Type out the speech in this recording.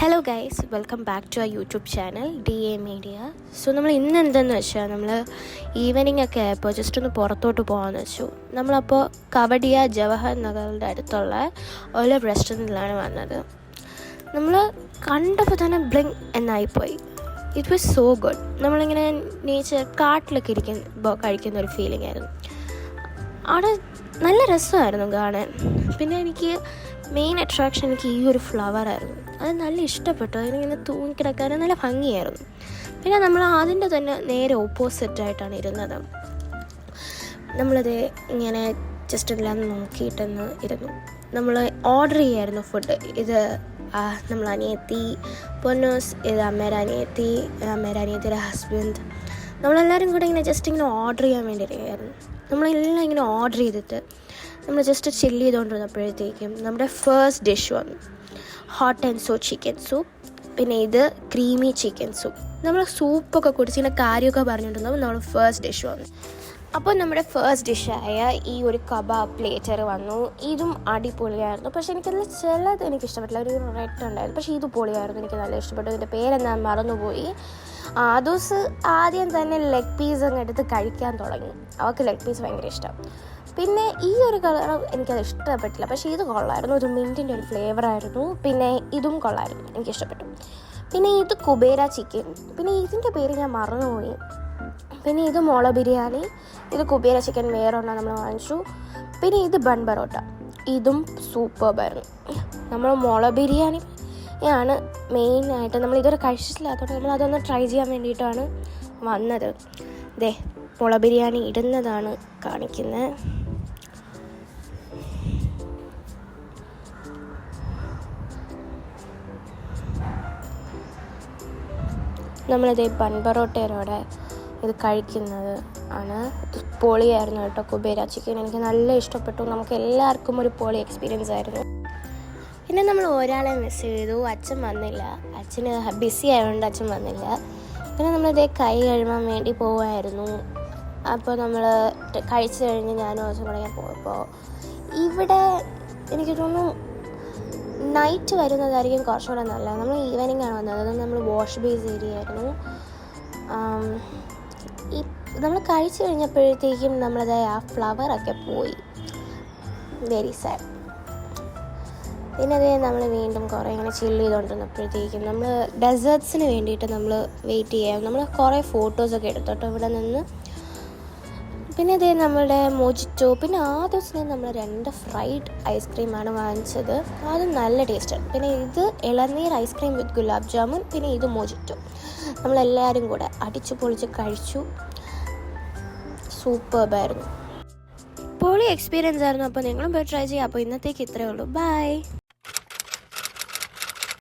Hello guys, welcome back to our YouTube channel DA media. So നമ്മൾ ഇന്ന് എന്തെന്ന് വെച്ചാൽ നമ്മൾ ഈവനിങ് ഒക്കെ ആയപ്പോൾ ജസ്റ്റ് ഒന്ന് പുറത്തോട്ട് പോകാമെന്ന് വെച്ചു. നമ്മളപ്പോൾ കവടിയ ജവഹർ നഗറിൻ്റെ അടുത്തുള്ള ഒരു റെസ്റ്റോറൻറ്റിലാണ് വന്നത്. നമ്മൾ കണ്ടപ്പോൾ തന്നെ ബ്ലിങ്ക് എന്നായിപ്പോയി. It was so good. നമ്മളിങ്ങനെ നേച്ചർ കാട്ടിലൊക്കെ കഴിക്കുന്ന ഒരു ഫീലിംഗ് ആയിരുന്നു. അവിടെ നല്ല രസമായിരുന്നു കാണാൻ. പിന്നെ എനിക്ക് മെയിൻ അട്രാക്ഷൻ എനിക്ക് ഈ ഒരു ഫ്ലവറായിരുന്നു. അത് നല്ല ഇഷ്ടപ്പെട്ടു. അതിനിങ്ങനെ തൂങ്ങിക്കിടക്കാൻ നല്ല ഭംഗിയായിരുന്നു. പിന്നെ നമ്മൾ അതിൻ്റെ തന്നെ നേരെ ഓപ്പോസിറ്റായിട്ടാണ് ഇരുന്നത്. നമ്മളത് ഇങ്ങനെ ജസ്റ്റ് എല്ലാം നോക്കിയിട്ടെന്ന് ഇരുന്നു. നമ്മൾ ഓർഡർ ചെയ്യായിരുന്നു ഫുഡ്. ഇത് നമ്മൾ അനിയത്തി പൊന്നൂസ്, ഇത് അമ്മേരെ അനിയത്തിയുടെ ഹസ്ബൻഡ്, നമ്മളെല്ലാവരും കൂടെ ഇങ്ങനെ ജസ്റ്റ് ഇങ്ങനെ ഓർഡർ ചെയ്യാൻ വേണ്ടിയിരിക്കുകയായിരുന്നു. നമ്മളെല്ലാം ഇങ്ങനെ ഓർഡർ ചെയ്തിട്ട് നമ്മൾ ജസ്റ്റ് ചില്ല് ചെയ്തുകൊണ്ടിരുന്നപ്പോഴത്തേക്കും നമ്മുടെ ഫസ്റ്റ് ഡിഷ് വന്നു. Hot and so chicken soup. പിന്നെ ഇത് ക്രീമി ചിക്കൻ സൂപ്പ്. നമ്മൾ സൂപ്പൊക്കെ കുടിച്ച് ഇങ്ങനെ കാര്യമൊക്കെ പറഞ്ഞിട്ടുണ്ടാകുമ്പോൾ നമ്മൾ ഫസ്റ്റ് ഡിഷ് വന്നു. അപ്പോൾ നമ്മുടെ ഫസ്റ്റ് ഡിഷായ ഈ ഒരു കബാബ് പ്ലേറ്റർ വന്നു. ഇതും അടിപൊളിയായിരുന്നു. പക്ഷേ എനിക്കതിൽ ചിലത് എനിക്ക് ഇഷ്ടപ്പെട്ടില്ല. ഒരു റെഡ് ഉണ്ടായിരുന്നു, പക്ഷേ ഇത് പൊളിയായിരുന്നു. എനിക്ക് നല്ല ഇഷ്ടപ്പെട്ടു. ഇതിൻ്റെ പേരെന്താ മറന്നുപോയി. ദിവസം ആദ്യം തന്നെ ലെഗ് പീസ് അങ്ങ് എടുത്ത് കഴിക്കാൻ തുടങ്ങി. അവൾക്ക് ലെഗ് പീസ് ഭയങ്കര ഇഷ്ടം. പിന്നെ ഈ ഒരു കളർ എനിക്കത് ഇഷ്ടപ്പെട്ടില്ല, പക്ഷേ ഇത് കൊള്ളായിരുന്നു. ഒരു മിൻറ്റിൻ്റെ ഒരു ഫ്ലേവറായിരുന്നു. പിന്നെ ഇതും കൊള്ളായിരുന്നു, എനിക്കിഷ്ടപ്പെട്ടു. പിന്നെ ഇത് കുബേര ചിക്കൻ. പിന്നെ ഇതിൻ്റെ പേര് ഞാൻ മറന്നുപോയി. പിന്നെ ഇത് മുള ബിരിയാണി. ഇത് കുബേര ചിക്കൻ വേറൊരെണ്ണം നമ്മൾ വാങ്ങിച്ചു. പിന്നെ ഇത് ബൺ ബറോട്ട. ഇതും സൂപ്പർബായിരുന്നു. നമ്മൾ മുള ബിരിയാണി ആണ് മെയിനായിട്ട്. നമ്മൾ ഇതുവരെ കഴിച്ചിട്ടില്ലാത്തതുകൊണ്ട് നമ്മൾ അതൊന്ന് ട്രൈ ചെയ്യാൻ വേണ്ടിയിട്ടാണ് വന്നത്. ദേ മുള ബിരിയാണി ഇടുന്നതാണ് കാണിക്കുന്നത്. നമ്മളിത് ബൺ ബറോട്ടയോടെ ഇത് കഴിക്കുന്നത് ആണ്. പൊളിയായിരുന്നു കേട്ടോ കുബേര ചിക്കൻ. എനിക്ക് നല്ല ഇഷ്ടപ്പെട്ടു. നമുക്ക് എല്ലാവർക്കും ഒരു പൊളി എക്സ്പീരിയൻസ് ആയിരുന്നു. പിന്നെ നമ്മൾ ഒരാളെ മിസ് ചെയ്തു. അച്ഛൻ വന്നില്ല. അച്ഛന് ബിസി ആയതുകൊണ്ട് അച്ഛൻ വന്നില്ല. പിന്നെ നമ്മളിതേ കൈ കഴുകാൻ വേണ്ടി പോവായിരുന്നു. അപ്പോൾ നമ്മൾ കഴിച്ചു കഴിഞ്ഞ് ഞാനും അച്ഛൻ കൂടെ പോയപ്പോൾ ഇവിടെ എനിക്ക് തോന്നുന്നു നൈറ്റ് വരുന്നതായിരിക്കും കുറച്ചുകൂടെ നല്ലത്. നമ്മൾ ഈവനിങ് ആണ് വന്നത്. അത് നമ്മൾ വാഷ് ബേസ് ഏരിയ ആയിരുന്നു. നമ്മൾ കഴിച്ചു കഴിഞ്ഞപ്പോഴത്തേക്കും നമ്മളത് ആ ഫ്ലവറൊക്കെ പോയി. Very sad. പിന്നെ അതേ നമ്മൾ വീണ്ടും കുറേ ഇങ്ങനെ ചില്ല് ചെയ്തുകൊണ്ടിരുന്നപ്പോഴത്തേക്കും നമ്മൾ ഡെസേർട്ട്സിന് വേണ്ടിയിട്ട് നമ്മൾ വെയിറ്റ് ചെയ്യാം. നമ്മൾ കുറേ ഫോട്ടോസൊക്കെ എടുത്തോട്ടോ ഇവിടെ നിന്ന്. പിന്നെ അതേ നമ്മളുടെ മൊജിറ്റോ. പിന്നെ ആ ദിവസം നമ്മൾ 2 ഫ്രൈഡ് ഐസ്ക്രീമാണ് വാങ്ങിച്ചത്. അത് നല്ല ടേസ്റ്റാണ്. പിന്നെ ഇത് ഇളനീർ ഐസ്ക്രീം വിത്ത് ഗുലാബ് ജാമുൻ. പിന്നെ ഇത് മൊജിറ്റോ. നമ്മളെല്ലാവരും കൂടെ അടിച്ചു പൊളിച്ച് കഴിച്ചു. സൂപ്പർബായിരുന്നു. പൊളി എക്സ്പീരിയൻസ് ആയിരുന്നു. അപ്പോൾ നിങ്ങളും പോയി ട്രൈ ചെയ്യുക. അപ്പോൾ ഇന്നത്തേക്ക് ഇത്രയേ ഉള്ളൂ. ബൈ.